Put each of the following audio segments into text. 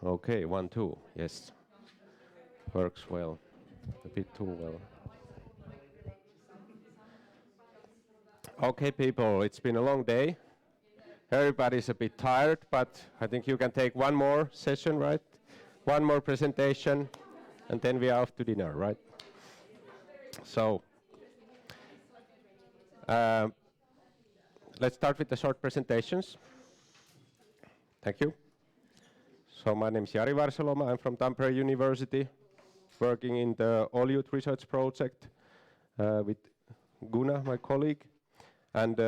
Okay, 1, 2. Yes. Works well. A bit too well. Okay, people, it's been a long day. Everybody's a bit tired, but I think you can take one more session, right? One more presentation, and then we are off to dinner, right? So, let's start with the short presentations. Thank you. So my name is Jari Varsaluoma. I'm from Tampere University, working in the All Youth Research Project with Guna, my colleague. And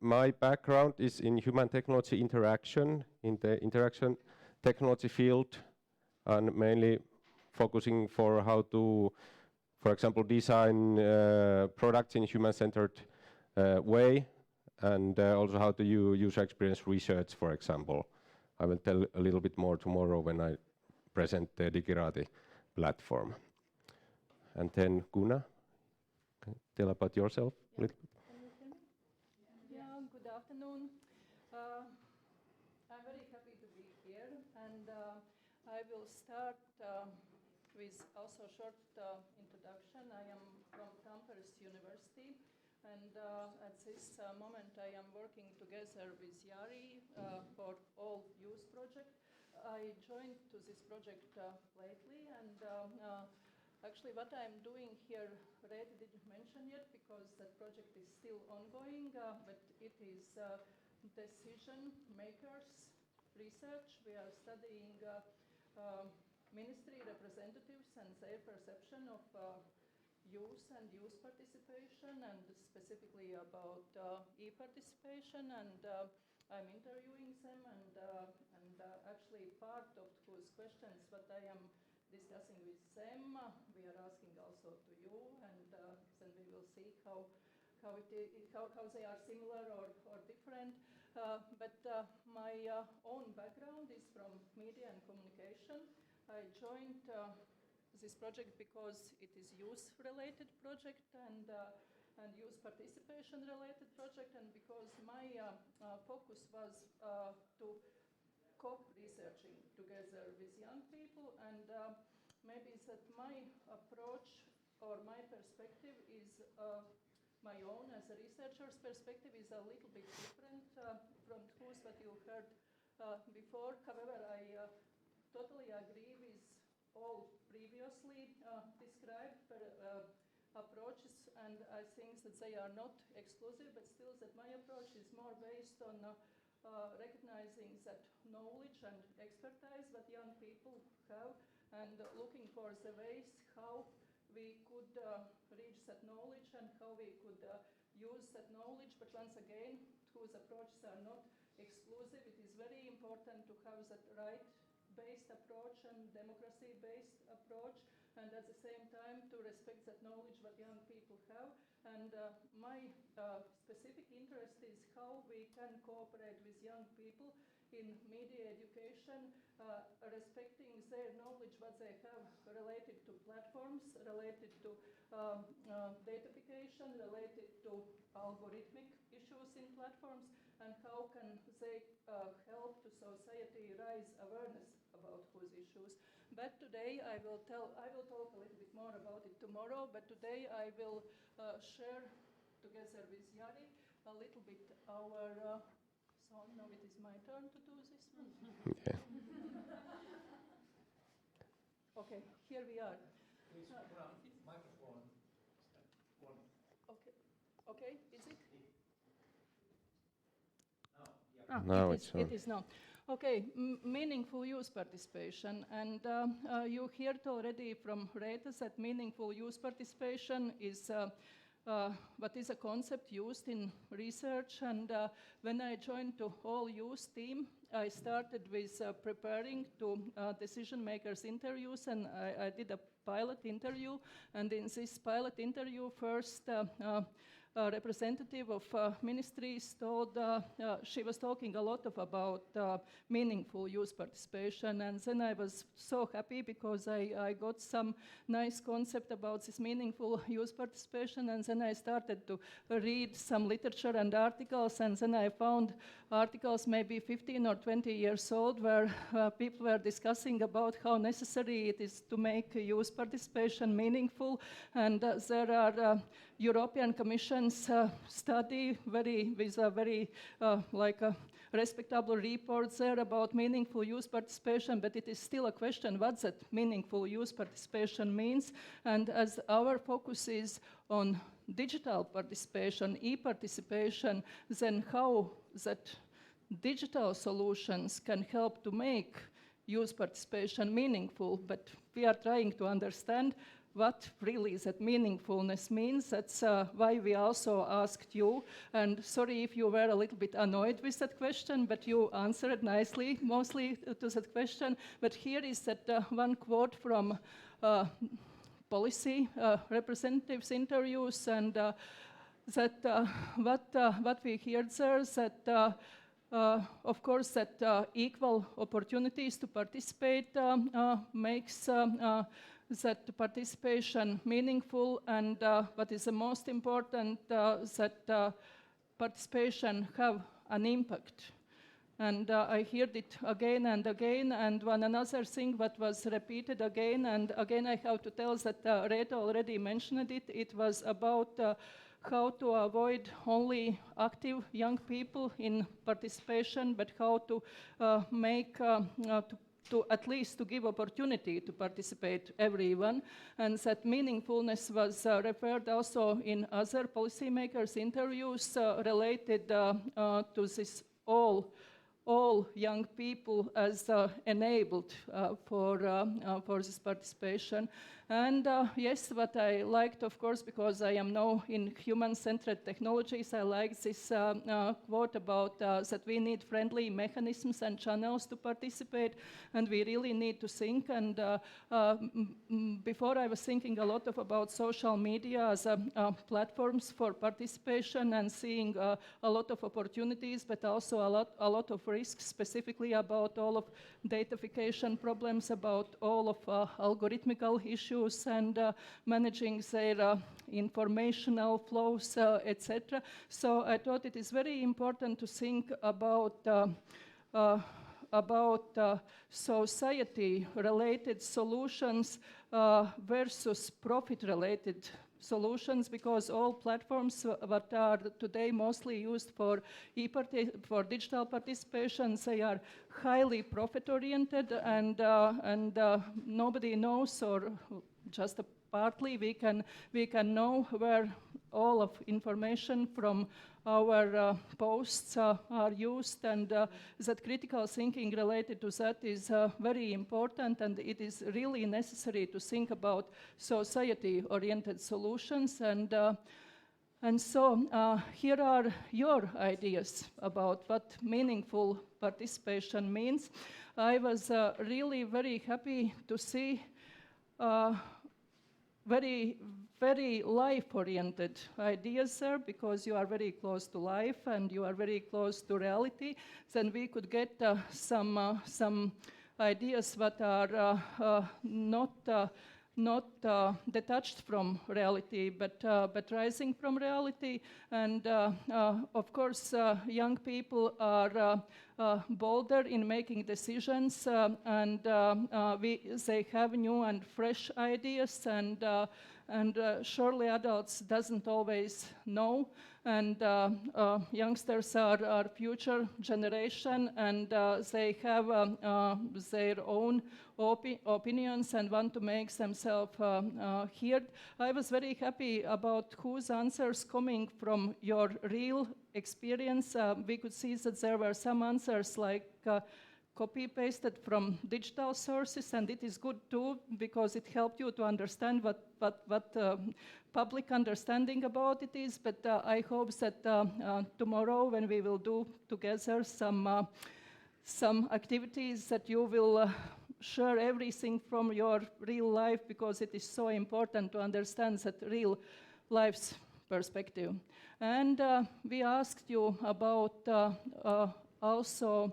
my background is in human technology interaction, in the interaction technology field, and mainly focusing for how to, for example, design products in human-centered way, and also how to use user experience research, for example. I will tell a little bit more tomorrow when I present the Digirati platform. And then Guna, tell about yourself a little bit. Yeah, good afternoon. I'm very happy to be here, and I will start with also a short introduction. I am from Tampere University, and at this moment I am working together with Jari for All Youth project. I joined to this project lately, and actually what I'm doing here, Rete didn't mention yet because that project is still ongoing, but it is decision makers research. We are studying ministry representatives and their perception of youth and youth participation, and specifically about e-participation, and I'm interviewing them, and actually part of those questions what I am discussing with them, we are asking also to you, and then we will see how they are similar or different. But my own background is from media and communication. I joined this project because it is youth-related project and youth participation-related project, and because my focus was to co-researching together with young people, and maybe that my approach or my perspective is my own as a researcher's perspective is a little bit different from those that you heard before. However, I totally agree with all previously described approaches, and I think that they are not exclusive, but still that my approach is more based on recognizing that knowledge and expertise that young people have, and looking for the ways how we could reach that knowledge and how we could use that knowledge. But once again, those approaches are not exclusive. It is very important to have that right-based approach and democracy-based approach, and at the same time to respect that knowledge that young people have. And my specific interest is how we can cooperate with young people in media education, respecting their knowledge what they have related to platforms, related to datafication, related to algorithmic issues in platforms, and how can they help to society raise awareness about those issues. But today I will talk a little bit more about it tomorrow, but today I will share together with Jari a little bit our so now it is my turn to do this one. Okay. Okay, here we are. Please put on microphone on. Okay, okay, is it? Now it is now. Okay, meaningful youth participation, and you heard already from Rete that meaningful youth participation is what is a concept used in research, and when I joined the All Youth team, I started with preparing to decision makers interviews, and I did a pilot interview, and in this pilot interview first representative of ministries told, she was talking a lot about meaningful youth participation, and then I was so happy because I got some nice concept about this meaningful youth participation, and then I started to read some literature and articles, and then I found articles maybe 15 or 20 years old where people were discussing about how necessary it is to make youth participation meaningful, and there are European Commission's study with a very respectable reports there about meaningful youth participation, but it is still a question what that meaningful youth participation means. And as our focus is on digital participation, e-participation, then how that digital solutions can help to make youth participation meaningful, but we are trying to understand what really that meaningfulness means. That's why we also asked you, and sorry if you were a little bit annoyed with that question, but you answered nicely, mostly to that question. But here is that one quote from policy representatives interviews, and that what we heard there, that of course that equal opportunities to participate makes that participation meaningful, and what is the most important, that participation have an impact. And I heard it again and again, and one another thing what was repeated again and again, I have to tell that Reeta already mentioned it. It was about how to avoid only active young people in participation, but how to make to at least to give opportunity to participate everyone, and that meaningfulness was referred also in other policymakers' interviews related to this all young people as enabled for this participation. And yes, what I liked, of course, because I am now in human-centered technologies, I like this quote about that we need friendly mechanisms and channels to participate, and we really need to think. And before I was thinking a lot about social media as platforms for participation and seeing a lot of opportunities, but also a lot of risks, specifically about all of datafication problems, about all of algorithmical issues, and managing their informational flows, etc. So I thought it is very important to think about society-related solutions versus profit-related solutions, because all platforms that are today mostly used for digital participation, they are highly profit-oriented, and nobody knows, or just partly we can know where all of information from our posts are used, and that critical thinking related to that is very important, and it is really necessary to think about society-oriented solutions. And so here are your ideas about what meaningful participation means. I was really very happy to see very life-oriented ideas there, because you are very close to life and you are very close to reality. Then we could get some ideas that are not detached from reality, but rising from reality. And of course, young people are bolder in making decisions, and they have new and fresh ideas, and surely adults doesn't always know, and youngsters are our future generation, and they have their own opinions and want to make themselves heard. I was very happy about whose answers coming from your real experience. We could see that there were some answers like copy-pasted from digital sources, and it is good too, because it helped you to understand what public understanding about it is. But I hope that tomorrow, when we will do together some activities, that you will share everything from your real life, because it is so important to understand that real lives perspective. And we asked you about also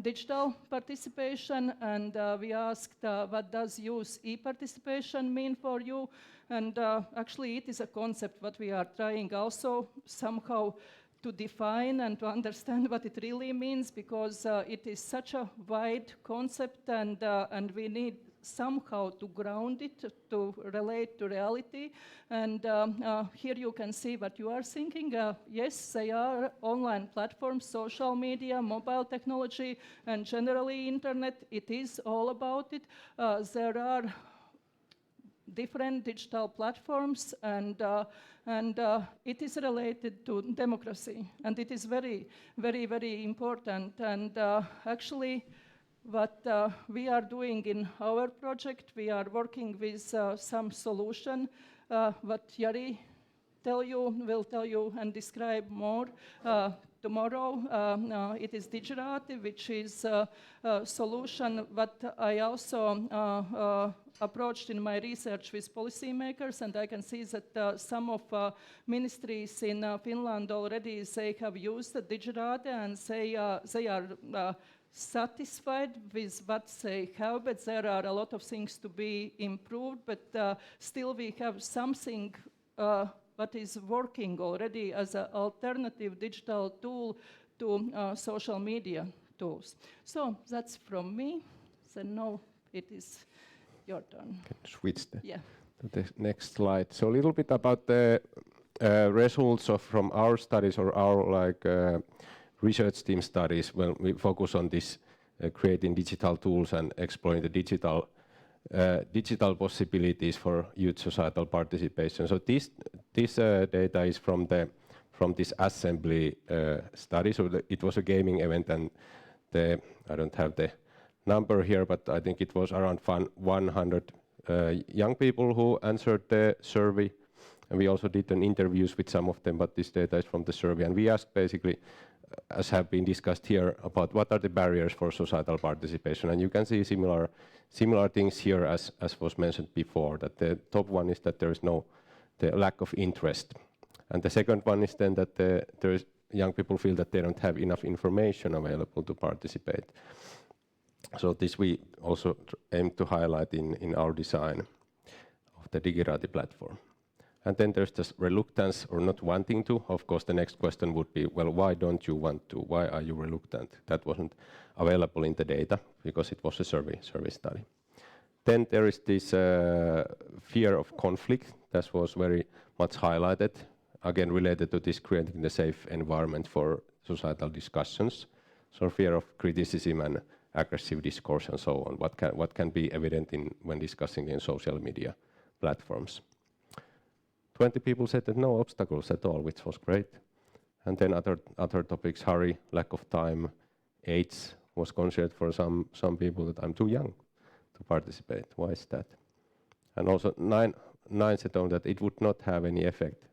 digital participation, and we asked what does use e-participation mean for you, and actually it is a concept what we are trying also somehow to define and to understand what it really means, because it is such a wide concept, and we need somehow to ground it, to relate to reality. And here you can see what you are thinking. Yes, they are online platforms, social media, mobile technology, and generally internet. It is all about it. There are different digital platforms, and it is related to democracy, and it is very, very, very important. And actually, what we are doing in our project, we are working with some solution. What Jari will tell you and describe more tomorrow. It is Digirati, which is a solution what I also approached in my research with policymakers, and I can see that some of ministries in Finland already they have used the Digirati, and they are satisfied with what they have, but there are a lot of things to be improved, but still we have something what is working already as an alternative digital tool to social media tools. So that's from me. So now it is your turn. Can switch Yeah. to the next slide. So a little bit about the results from our studies, or our research team studies. Well, we focus on this creating digital tools and exploring the digital possibilities for youth societal participation. So this data is from this assembly study. So it was a gaming event, and I don't have the number here, but I think it was around 100 young people who answered the survey. And we also did an interviews with some of them, but this data is from the survey. And we asked basically, as have been discussed here, about what are the barriers for societal participation. And you can see similar things here as was mentioned before, that the top one is that there is the lack of interest. And the second one is then that young people feel that they don't have enough information available to participate. So this we also aim to highlight in our design of the Digirati platform. And then there's this reluctance or not wanting to. Of course, the next question would be, well, why don't you want to? Why are you reluctant? That wasn't available in the data because it was a survey study. Then there is this fear of conflict. That was very much highlighted, again related to this creating the safe environment for societal discussions. So fear of criticism and aggressive discourse and so on. What can be evident when discussing in social media platforms. 20 people said that no obstacles at all, which was great. And then other topics, hurry, lack of time, age was considered for some people that I'm too young to participate. Why is that? And also nine said that it would not have any effect.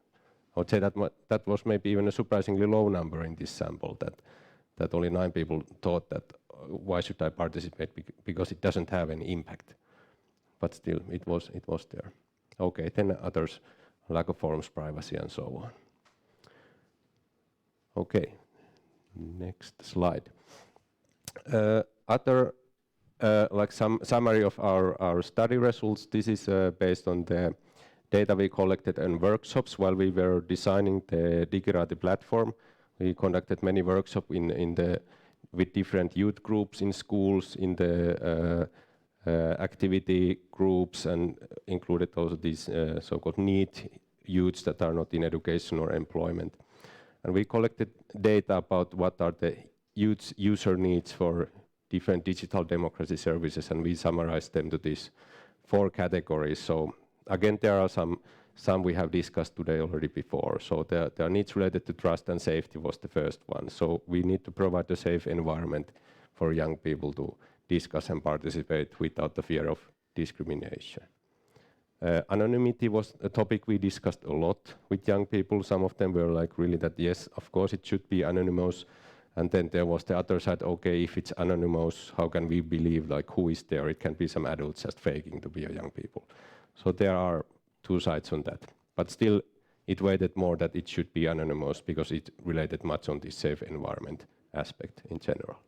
I would say that was maybe even a surprisingly low number in this sample, that only 9 people thought that why should I participate, because it doesn't have any impact. But still, it was there. Okay, then others, lack of forms, privacy, and so on. Okay, next slide. Some summary of our study results. This is based on the data we collected in workshops while we were designing the Digirati platform. We conducted many workshops with different youth groups in schools, in the activity groups, and included also these so-called NEET youths that are not in education or employment. And we collected data about what are the youth user needs for different digital democracy services, and we summarized them to these 4 categories. So again, there are some we have discussed today already before. So there are needs related to trust and safety was the first one. So we need to provide a safe environment for young people to discuss and participate without the fear of discrimination. Anonymity was a topic we discussed a lot with young people. Some of them were like really that, yes, of course it should be anonymous. And then there was the other side, okay, if it's anonymous, how can we believe like who is there? It can be some adults just faking to be a young people. So there are 2 sides on that. But still, it weighted more that it should be anonymous because it related much on the safe environment aspect in general.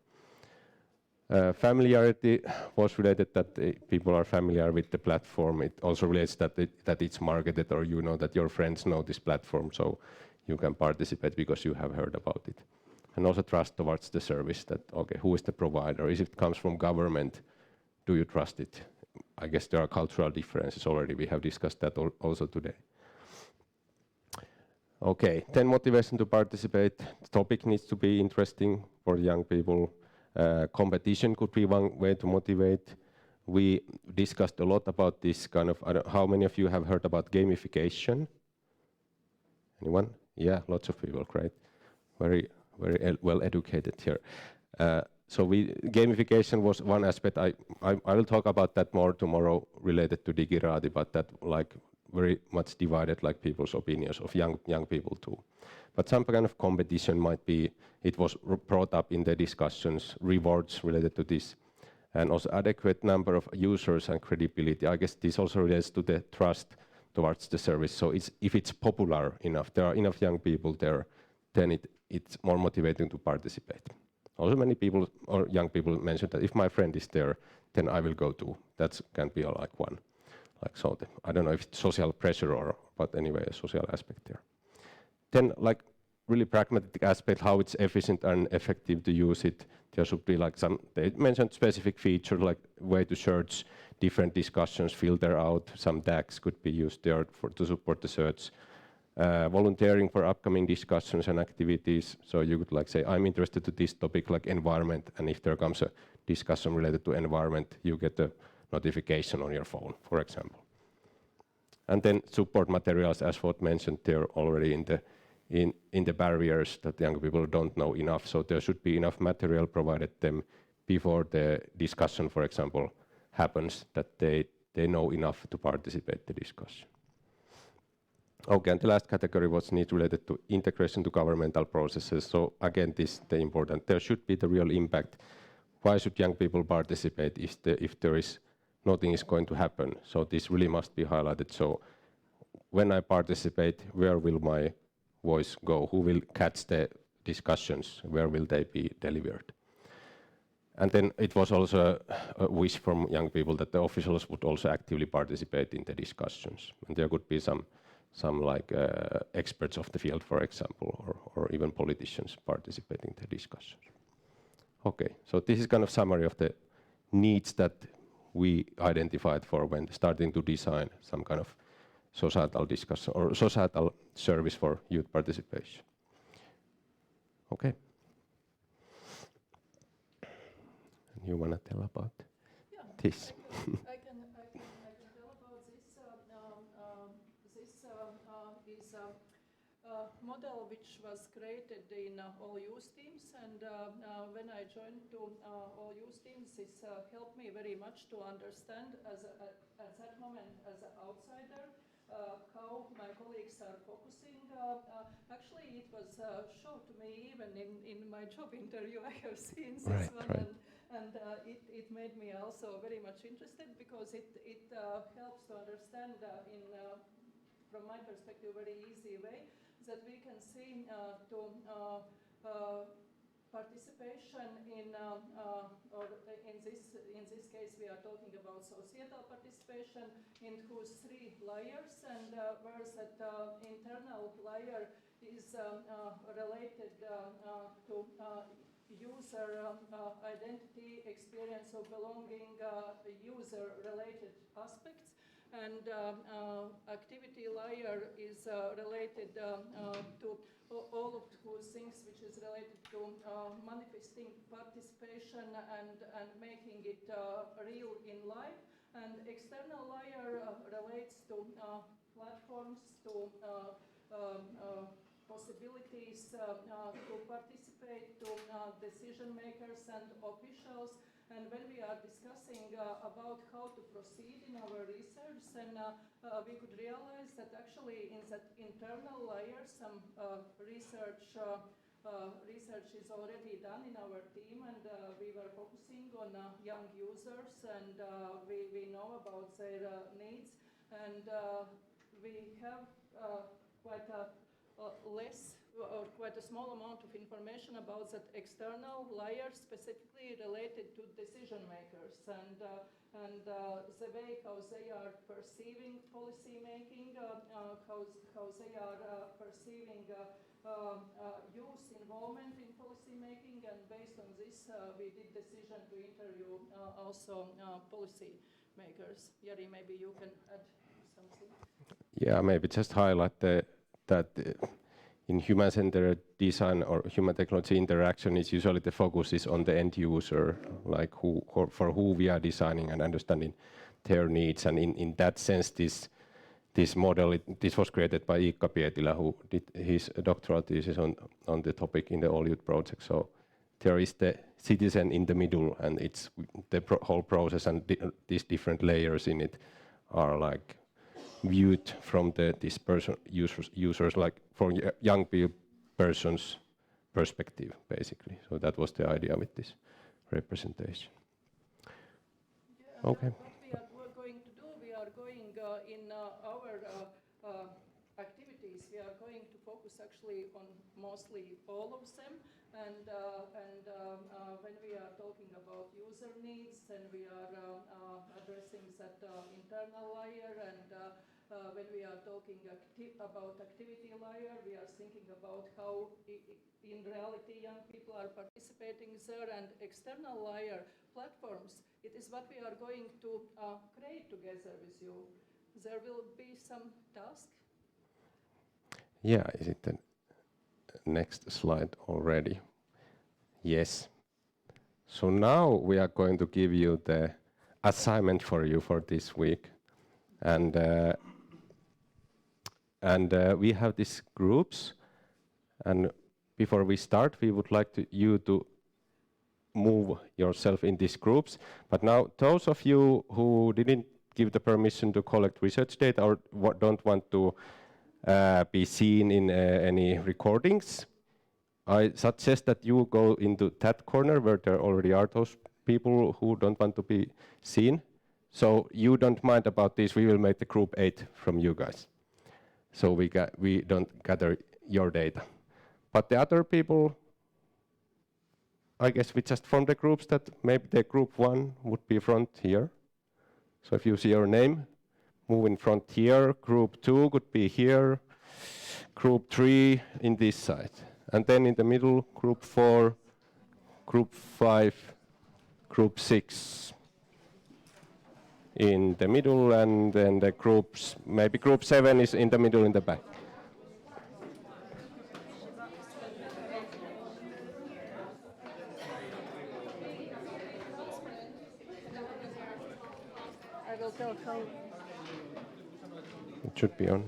Familiarity was related that people are familiar with the platform. It also relates that it's marketed, or you know that your friends know this platform, so you can participate because you have heard about it. And also trust towards the service, that, okay, who is the provider? If it comes from government, do you trust it? I guess there are cultural differences already. We have discussed that also today. Okay, then motivation to participate. The topic needs to be interesting for young people. Competition could be one way to motivate. We discussed a lot about this kind of, how many of you have heard about gamification? Anyone? Yeah, lots of people, great. Very well educated here. So gamification was one aspect. I will talk about that more tomorrow related to Digiraati, but that like very much divided like people's opinions of young people too. But some kind of competition might be, it was brought up in the discussions, rewards related to this, and also adequate number of users and credibility. I guess this also relates to the trust towards the service. So if it's popular enough, there are enough young people there, then it's more motivating to participate. Also many people or young people mentioned that if my friend is there, then I will go too. That can be like one. Like so, I don't know if it's social pressure but anyway, a social aspect there. Then like really pragmatic aspect, how it's efficient and effective to use it. There should be like they mentioned specific feature, like way to search different discussions, filter out, some tags could be used there to support the search. Volunteering for upcoming discussions and activities. So you could like say, I'm interested to this topic like environment, and if there comes a discussion related to environment, you get a notification on your phone, for example. And then support materials, as what mentioned there already in the barriers that young people don't know enough. So there should be enough material provided them before the discussion, for example, happens, that they know enough to participate in the discussion. Okay, and the last category was need related to integration to governmental processes. So again, the important, there should be the real impact. Why should young people participate if there is nothing is going to happen? So this really must be highlighted. So when I participate, where will my voice go? Who will catch the discussions? Where will they be delivered? And then it was also a wish from young people that the officials would also actively participate in the discussions. And there could be some like experts of the field, for example, or even politicians participating in the discussions. Okay, so this is kind of summary of the needs that we identified for when starting to design some kind of societal discussion or societal service for youth participation. Okay. You want to tell about this? I can tell about this. This is a model which was created in all youth teams, and when I joined to all youth teams, this helped me very much to understand at that moment as an outsider how my colleagues are focusing. Actually, it was shown to me even in my job interview. I have seen this one. Right. And it made me also very much interested because it helps to understand from my perspective, very easy way that we can see participation or in this case we are talking about societal participation in whose three layers, and whereas that internal layer is related to user identity, experience of belonging, user-related aspects, and activity layer is related to all of those things which is related to manifesting participation and making it real in life. And external layer relates to platforms, to possibilities to participate, to decision makers and officials. And when we are discussing about how to proceed in our research, then we could realize that actually in that internal layer some research is already done in our team, and we were focusing on young users, and we know about their needs, and we have quite quite a less or quite a small amount of information about that external layer specifically related to decision makers and the way how they are perceiving policy making, how they are perceiving youth involvement in policy making, and based on this we did decision to interview also policy makers. Jari, maybe you can add something. Yeah, maybe just highlight that in human-centered design or human technology interaction, is usually the focus is on the end user, like for who we are designing and understanding their needs. And in that sense, this model, this was created by Iikka Pietilä, who did his doctoral thesis on the topic in the All Youth project. So there is the citizen in the middle, and it's the whole process, and these different layers in it are like viewed from this person users like for young person's perspective, basically. So that was the idea with this representation. Yeah, okay. What we are going to do, we are going in our activities, we are going to focus actually on mostly all of them. And when we are talking about user needs, then we are addressing that internal layer, and when we are talking about activity layer, we are thinking about how in reality young people are participating there, and external layer platforms, it is what we are going to create together with you. There will be some task. Yeah, is it the next slide already? Yes. So now we are going to give you the assignment for you for this week. And we have these groups. And before we start, we would like you to move yourself in these groups. But now, those of you who didn't give the permission to collect research data or don't want to be seen in any recordings, I suggest that you go into that corner where there already are those people who don't want to be seen. So you don't mind about this, we will make the group 8 from you guys. So we don't gather your data. But the other people, I guess we just form the groups that maybe the group 1 would be front here. So if you see your name, move in front here. Group 2 could be here. Group 3 in this side. And then in the middle, group 4, group 5, group 6 in the middle, and then the groups, maybe group 7 is in the middle in the back. I will tell how. It should be on.